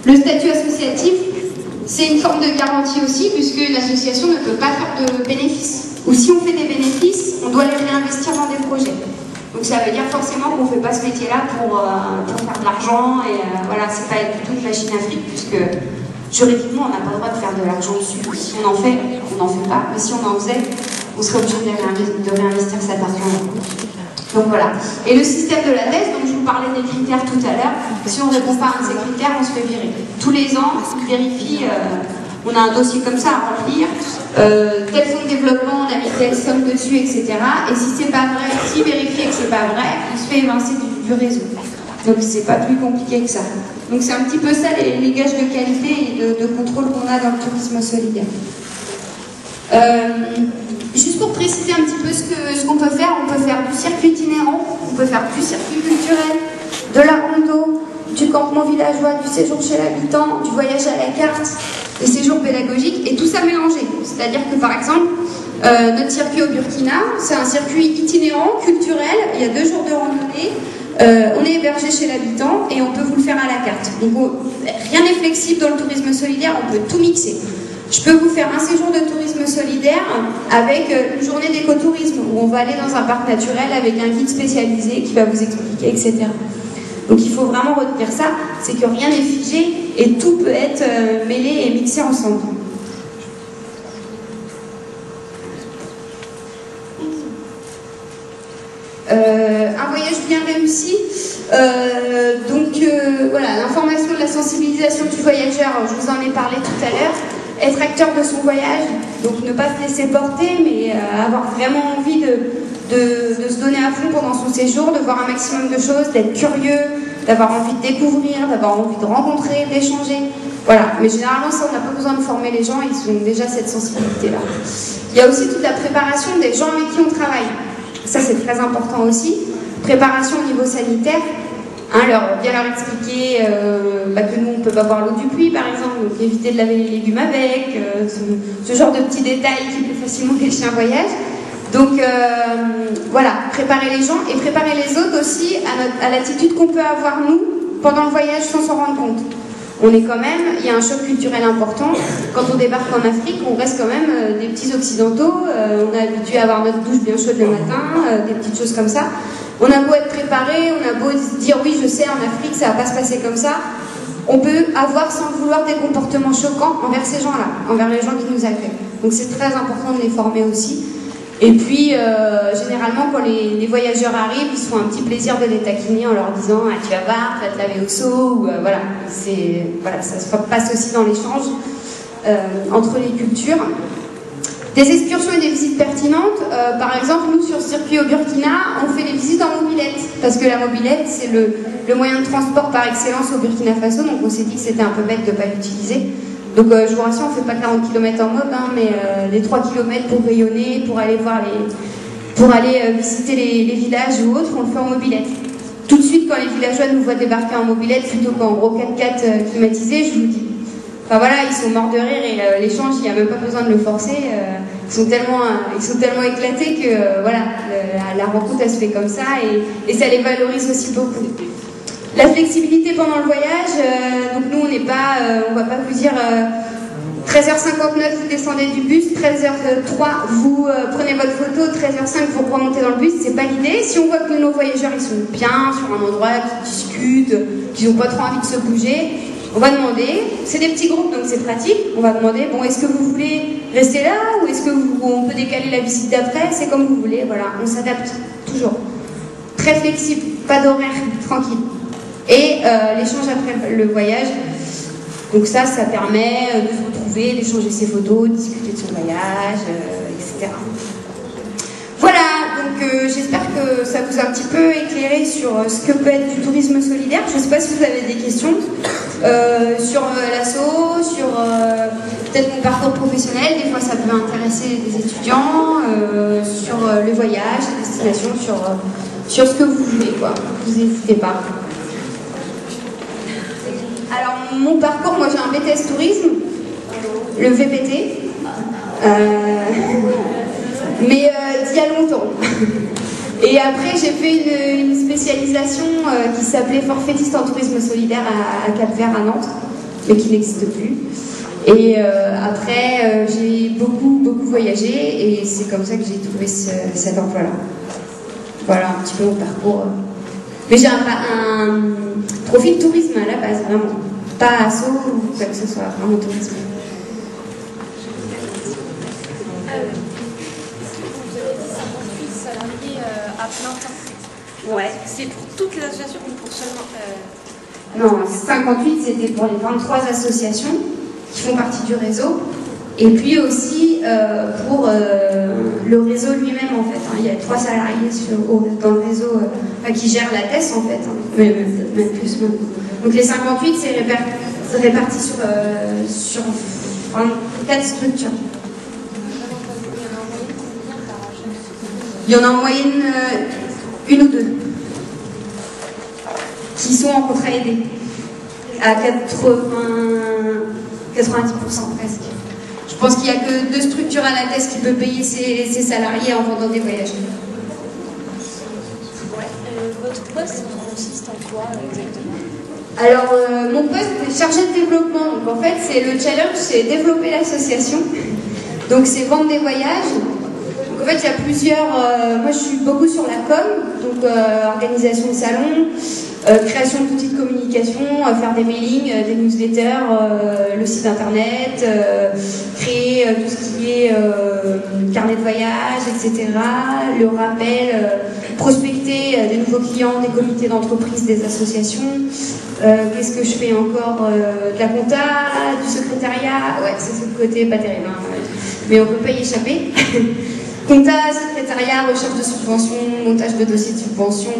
Le statut associatif, c'est une forme de garantie aussi, puisque l'association ne peut pas faire de bénéfices. Ou si on fait des bénéfices, on doit les réinvestir dans des projets. Donc ça veut dire forcément qu'on ne fait pas ce métier-là pour faire de l'argent, et voilà, c'est pas du tout une machine à fric, puisque juridiquement, on n'a pas le droit de faire de l'argent dessus. Si on en fait, on n'en fait pas, mais si on en faisait, on serait obligé de réinvestir cet argent. Donc voilà. Et le système de la thèse, donc je vous parlais des critères tout à l'heure, si on ne répond pas à un de ces critères, on se fait virer. Tous les ans, on vérifie, on a un dossier comme ça à remplir, tel fonds de développement, on a mis telle somme dessus, etc. Et si c'est pas vrai, si vérifié que c'est pas vrai, on se fait évincer du réseau. Donc c'est pas plus compliqué que ça. Donc c'est un petit peu ça les gages de qualité et de contrôle qu'on a dans le tourisme solidaire. Juste pour préciser un petit peu ce qu'on peut faire, on peut faire du circuit itinérant, on peut faire du circuit culturel, de la rando, du campement villageois, du séjour chez l'habitant, du voyage à la carte, des séjours pédagogiques, et tout ça mélangé. C'est-à-dire que par exemple, notre circuit au Burkina, c'est un circuit itinérant, culturel, il y a 2 jours de randonnée, on est hébergé chez l'habitant et on peut vous le faire à la carte. Donc rien n'est flexible dans le tourisme solidaire, on peut tout mixer. Je peux vous faire un séjour de tourisme solidaire avec une journée d'écotourisme où on va aller dans un parc naturel avec un guide spécialisé qui va vous expliquer, etc. Donc il faut vraiment retenir ça, c'est que rien n'est figé et tout peut être mêlé et mixé ensemble. Un voyage bien réussi, voilà, l'information de la sensibilisation du voyageur, je vous en ai parlé tout à l'heure. Être acteur de son voyage, donc ne pas se laisser porter, mais avoir vraiment envie de se donner à fond pendant son séjour, de voir un maximum de choses, d'être curieux, d'avoir envie de découvrir, d'avoir envie de rencontrer, d'échanger. Voilà, mais généralement ça on n'a pas besoin de former les gens, ils ont déjà cette sensibilité-là. Il y a aussi toute la préparation des gens avec qui on travaille. Ça c'est très important aussi. Préparation au niveau sanitaire. Bien leur expliquer que nous on ne peut pas boire l'eau du puits par exemple, donc éviter de laver les légumes avec, ce genre de petits détails qui peut facilement gâcher un voyage. Donc voilà, préparer les gens et préparer les autres aussi à l'attitude qu'on peut avoir nous pendant le voyage sans s'en rendre compte. On est quand même, il y a un choc culturel important. Quand on débarque en Afrique, on reste quand même des petits occidentaux, on est habitué à avoir notre douche bien chaude le matin, des petites choses comme ça. On a beau être préparé, on a beau se dire oui je sais en Afrique ça va pas se passer comme ça, on peut avoir sans le vouloir des comportements choquants envers ces gens-là, envers les gens qui nous accueillent. Donc c'est très important de les former aussi. Et puis généralement quand les voyageurs arrivent, ils se font un petit plaisir de les taquiner en leur disant ah, tu vas voir, tu vas te laver au seau, ou voilà, ça se passe aussi dans l'échange entre les cultures. Des excursions et des visites pertinentes, par exemple, nous sur le circuit au Burkina, on fait les visites en mobilette, parce que la mobilette, c'est le moyen de transport par excellence au Burkina Faso, donc on s'est dit que c'était un peu bête de ne pas l'utiliser. Donc je vous rassure, on ne fait pas 40 km en mob, mais les 3 km pour rayonner, pour aller visiter les villages ou autres, on le fait en mobilette. Tout de suite, quand les villageois nous voient débarquer en mobilette, plutôt qu'en gros 4x4 climatisé, je vous dis. Enfin voilà, ils sont morts de rire et l'échange, il n'y a même pas besoin de le forcer. Ils sont tellement éclatés que voilà, la rencontre elle se fait comme ça et ça les valorise aussi beaucoup. La flexibilité pendant le voyage, donc nous on va pas vous dire 13h59 vous descendez du bus, 13h03 vous prenez votre photo, 13h05 vous remontez dans le bus, c'est pas l'idée. Si on voit que nos voyageurs ils sont bien sur un endroit, qu'ils discutent, qu'ils n'ont pas trop envie de se bouger, on va demander, c'est des petits groupes donc c'est pratique, on va demander, bon est-ce que vous voulez rester là ou est-ce qu'on peut décaler la visite d'après, c'est comme vous voulez, voilà, on s'adapte toujours. Très flexible, pas d'horaire, tranquille. Et l'échange après le voyage, donc ça permet de se retrouver, d'échanger ses photos, de discuter de son voyage, etc. Voilà, donc j'espère que ça vous a un petit peu éclairé sur ce que peut être du tourisme solidaire. Je ne sais pas si vous avez des questions sur l'asso, sur peut-être mon parcours professionnel. Des fois, ça peut intéresser des étudiants, sur les voyages, les destinations, sur ce que vous voulez, quoi. Vous n'hésitez pas. Alors, mon parcours, moi j'ai un BTS tourisme, le VPT. Mais d'il y a longtemps. Et après, j'ai fait une spécialisation qui s'appelait forfaitiste en tourisme solidaire à Cap-Vert, à Nantes. mais qui n'existe plus. Et après, j'ai beaucoup voyagé et c'est comme ça que j'ai trouvé cet emploi-là. Voilà un petit peu mon parcours. Mais j'ai un profil tourisme à la base, vraiment. Pas asso ou quoi que ce soit, vraiment tourisme. À plein temps. Ouais. C'est pour toutes les associations ou pour seulement. Non, 58 c'était pour les 23 associations qui font partie du réseau. Et puis aussi pour le réseau lui-même en fait. Hein. Il y a 3 salariés dans le réseau qui gèrent la TES en fait. Hein. Même plus maintenant. Donc les 58 c'est réparti sur 4 structures. Il y en a en moyenne une ou deux qui sont en contrat aidé à 90% presque. Je pense qu'il n'y a que 2 structures à la TES qui peuvent payer ses salariés en vendant des voyages. Ouais. Votre poste consiste en quoi exactement? Alors mon poste est chargé de développement. Donc en fait c'est le challenge, c'est développer l'association. Donc c'est vendre des voyages. En fait, il y a plusieurs. Moi, je suis beaucoup sur la com, donc organisation de salons, création d'outils de communication, faire des mailings, des newsletters, le site internet, créer tout ce qui est carnet de voyage, etc. Le rappel, prospecter des nouveaux clients, des comités d'entreprise, des associations. Qu'est-ce que je fais encore? De la compta, du secrétariat. Ouais, c'est le côté pas terrible, hein, mais on peut pas y échapper. Compta, secrétariat, recherche de subventions, montage de dossiers de subvention,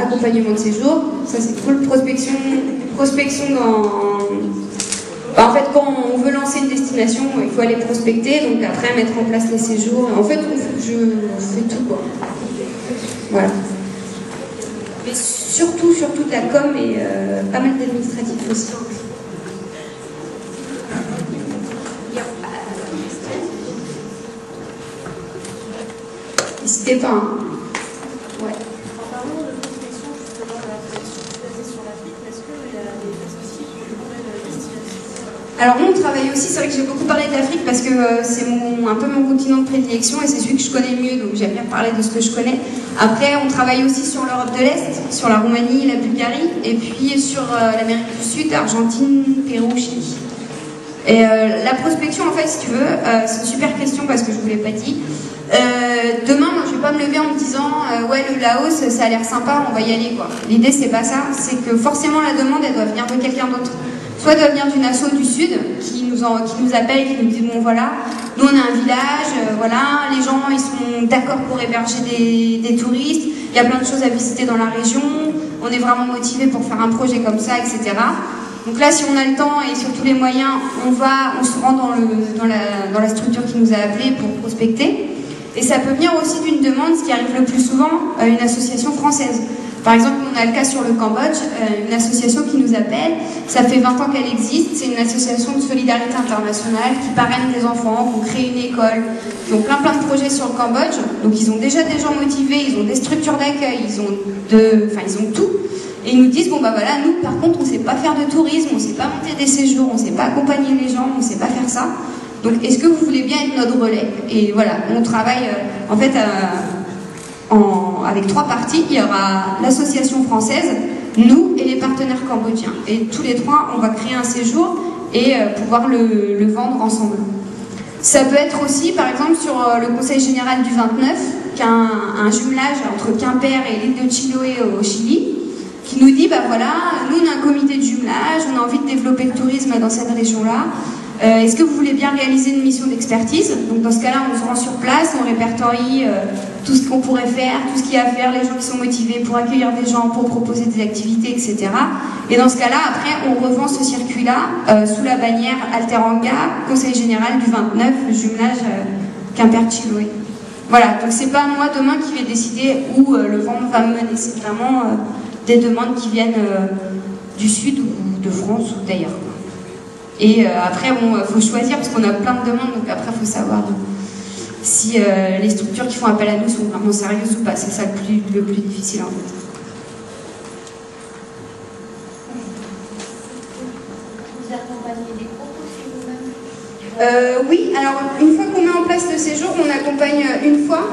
accompagnement de séjour, ça c'est cool. Prospection en fait, quand on veut lancer une destination, il faut aller prospecter, donc après mettre en place les séjours. En fait, je fais tout quoi. Voilà. Mais surtout de la com et pas mal d'administratifs aussi. N'hésitez pas. Hein. Ouais. En parlant de prospection, justement, vous êtes surtout basé sur l'Afrique, est-ce qu'il y a des associés qui pourraient destinations? Alors nous on travaille aussi, c'est vrai que j'ai beaucoup parlé d'Afrique parce que c'est un peu mon continent de prédilection et c'est celui que je connais le mieux, donc j'aime bien parler de ce que je connais. Après on travaille aussi sur l'Europe de l'Est, sur la Roumanie, la Bulgarie, et puis sur l'Amérique du Sud, Argentine, Pérou, Chili. Et la prospection en fait, si tu veux, c'est une super question parce que je vous l'ai pas dit. Demain, moi, je vais pas me lever en me disant ouais, le Laos, ça a l'air sympa, on va y aller quoi. L'idée c'est pas ça, c'est que forcément la demande elle doit venir de quelqu'un d'autre. Soit elle doit venir d'une asso du Sud qui nous appelle, qui nous dit bon voilà, nous on a un village, voilà, les gens ils sont d'accord pour héberger des touristes, il y a plein de choses à visiter dans la région, on est vraiment motivés pour faire un projet comme ça, etc. Donc là, si on a le temps et surtout les moyens, on se rend dans la structure qui nous a appelés pour prospecter. Et ça peut venir aussi d'une demande, ce qui arrive le plus souvent, une association française. Par exemple, on a le cas sur le Cambodge, une association qui nous appelle, ça fait 20 ans qu'elle existe, c'est une association de solidarité internationale qui parraine des enfants, qui crée une école, qui ont plein de projets sur le Cambodge. Donc ils ont déjà des gens motivés, ils ont des structures d'accueil, ils ont tout. Et ils nous disent, bon bah voilà, nous par contre on ne sait pas faire de tourisme, on ne sait pas monter des séjours, on ne sait pas accompagner les gens, on ne sait pas faire ça. Donc est-ce que vous voulez bien être notre relais? Et voilà, on travaille en fait avec 3 parties. Il y aura l'association française, nous et les partenaires cambodgiens. Et tous les 3, on va créer un séjour et pouvoir le vendre ensemble. Ça peut être aussi, par exemple, sur le Conseil général du 29, qui a un jumelage entre Quimper et l'île de Chiloé au Chili, qui nous dit, bah voilà, nous on a un comité de jumelage, on a envie de développer le tourisme dans cette région-là. Est-ce que vous voulez bien réaliser une mission d'expertise? Donc dans ce cas-là, on se rend sur place, on répertorie tout ce qu'on pourrait faire, tout ce qu'il y a à faire, les gens qui sont motivés pour accueillir des gens, pour proposer des activités, etc. Et dans ce cas-là, après, on revend ce circuit-là sous la bannière Alteranga, Conseil général du 29, jumelage Quimper-Chiloé. Voilà, donc c'est pas moi demain qui vais décider où le vent va me mener, c'est vraiment des demandes qui viennent du sud ou de France ou d'ailleurs. Et après, bon, faut choisir parce qu'on a plein de demandes, donc après, il faut savoir si les structures qui font appel à nous sont vraiment sérieuses ou pas. C'est ça le plus difficile en fait. accompagnez des groupes aussi vous-même? Oui, alors une fois qu'on met en place le séjour, on accompagne une fois.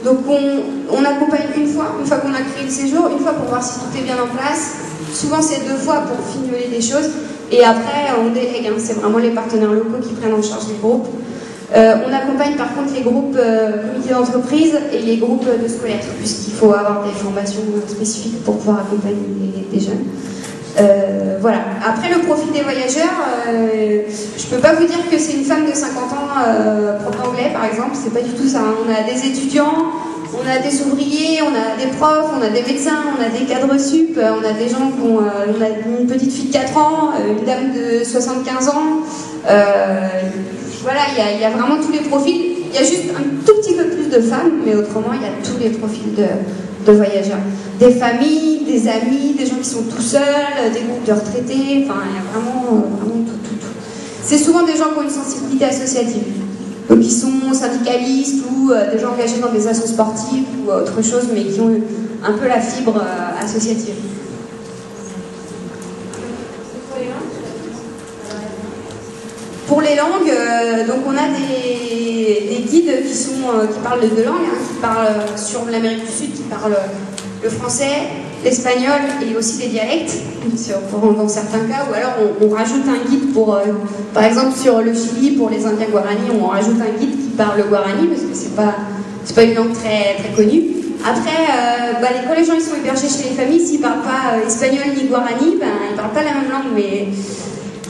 Donc on accompagne une fois qu'on a créé le séjour, une fois pour voir si tout est bien en place. Souvent c'est 2 fois pour fignoler des choses. Et après on délègue, hein. C'est vraiment les partenaires locaux qui prennent en charge les groupes. On accompagne par contre les groupes comités d'entreprise et les groupes de scolaires, puisqu'il faut avoir des formations spécifiques pour pouvoir accompagner des jeunes. Voilà. Après le profil des voyageurs, je peux pas vous dire que c'est une femme de 50 ans prof d'anglais par exemple, c'est pas du tout ça. On a des étudiants, on a des ouvriers, on a des profs, on a des médecins, on a des cadres sup, on a des gens qui ont, on a une petite fille de 4 ans, une dame de 75 ans. Voilà, il y a vraiment tous les profils. Il y a juste un tout petit peu plus de femmes, mais autrement, il y a tous les profils de voyageurs. Des familles, des amis, des gens qui sont tout seuls, des groupes de retraités, enfin, il y a vraiment tout. C'est souvent des gens qui ont une sensibilité associative. Donc, ils sont syndicalistes ou des gens engagés dans des associations sportives ou autre chose, mais qui ont un peu la fibre associative. Pour les langues, donc on a des guides qui parlent de 2 langues, hein, qui parlent sur l'Amérique du Sud, qui parlent le français, l'espagnol et aussi des dialectes, dans certains cas, ou alors on rajoute un guide pour, par exemple sur le Chili, pour les Indiens Guarani, on rajoute un guide qui parle le Guarani, parce que c'est pas une langue très, très connue. Après, quand les gens ils sont hébergés chez les familles, s'ils ne parlent pas espagnol ni Guarani, ils ne parlent pas la même langue, mais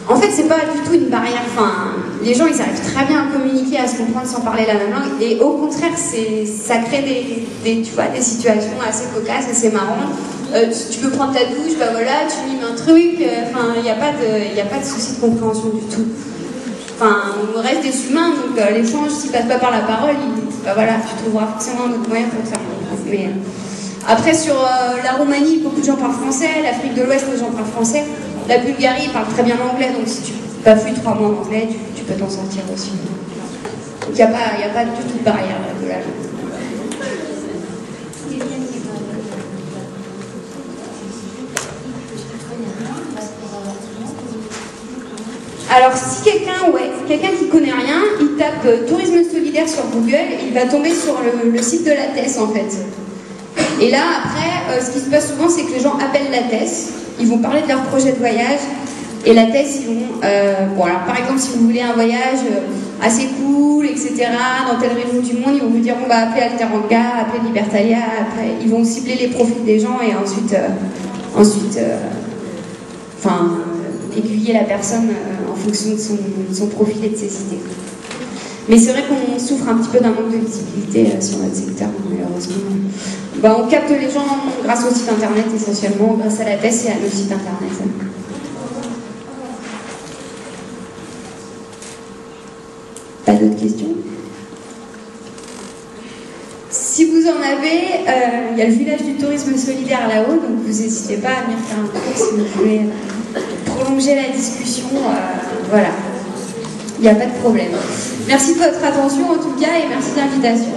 en fait, c'est pas du tout une barrière. Enfin, les gens, ils arrivent très bien à communiquer, à se comprendre sans parler la même langue. Et au contraire, ça crée des situations assez cocasses, assez marrantes. Tu veux prendre ta douche, voilà, tu mimes un truc. Enfin, il n'y a pas de souci de compréhension du tout. Enfin, on reste des humains, donc l'échange, s'il passe pas par la parole, voilà, tu trouveras forcément un autre moyen pour te faire comprendre. Mais après, sur la Roumanie, beaucoup de gens parlent français. L'Afrique de l'Ouest, les gens parlent français. La Bulgarie parle très bien l'anglais, donc si tu bafouilles 3 mois en anglais, tu peux t'en sortir aussi. Donc il n'y a pas du tout de barrière de la langue. Alors si quelqu'un qui connaît rien, il tape tourisme solidaire sur Google et il va tomber sur le site de la TES en fait. Et là après, ce qui se passe souvent, c'est que les gens appellent la TES. Ils vont parler de leur projet de voyage et la TES, ils vont... alors par exemple, si vous voulez un voyage assez cool, etc., dans telle région du monde, ils vont vous dire, on va appeler Alteranga, appeler Libertalia, après, ils vont cibler les profils des gens et ensuite aiguiller la personne en fonction de son profil et de ses idées. Mais c'est vrai qu'on souffre un petit peu d'un manque de visibilité sur notre secteur, malheureusement. On capte les gens grâce au site internet essentiellement, grâce à la TES et à nos sites internet. Pas d'autres questions? Si vous en avez, il y a le village du tourisme solidaire là-haut, donc vous n'hésitez pas à venir faire un tour si vous voulez prolonger la discussion. Voilà, il n'y a pas de problème. Merci de votre attention en tout cas et merci de l'invitation.